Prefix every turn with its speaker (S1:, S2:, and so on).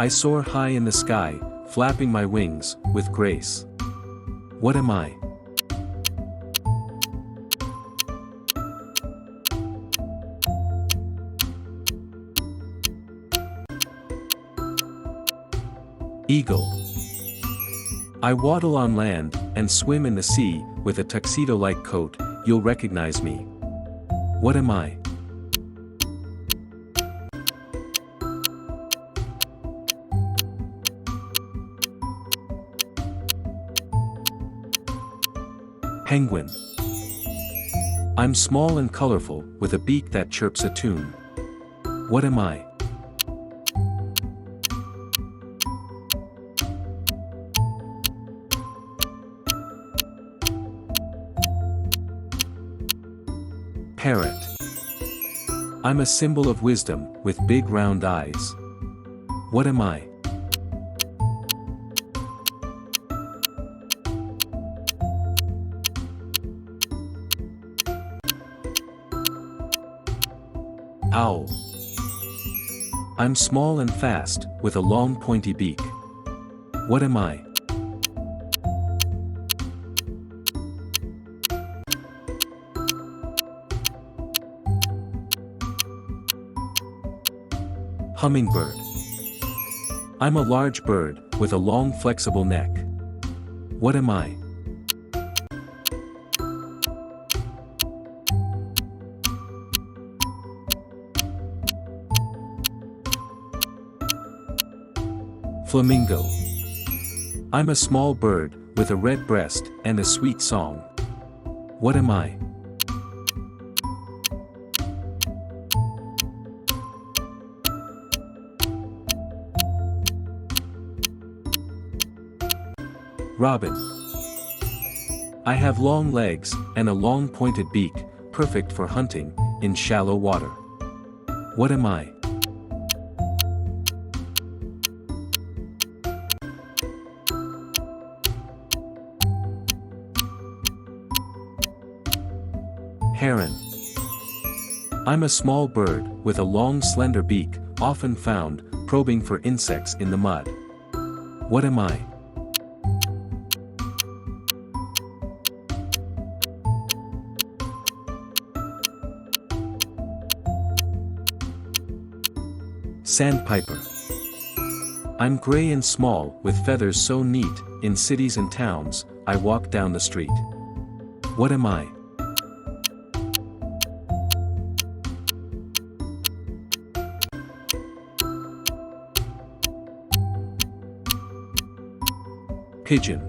S1: I soar high in the sky, flapping my wings, with grace. What am I? Eagle. I waddle on land, and swim in the sea, with a tuxedo-like coat. You'll recognize me. What am I? Penguin. I'm small and colorful, with a beak that chirps a tune. What am I? Parrot. I'm a symbol of wisdom, with big round eyes. What am I? Owl. I'm small and fast, with a long pointy beak. What am I? Hummingbird. I'm a large bird, with a long flexible neck. What am I? Flamingo. I'm a small bird, with a red breast, and a sweet song. What am I? Robin. I have long legs, and a long pointed beak, perfect for hunting, in shallow water. What am I? Heron. I'm a small bird, with a long slender beak, often found, probing for insects in the mud. What am I? Sandpiper. I'm gray and small, with feathers so neat. In cities and towns, I walk down the street. What am I? Pigeon.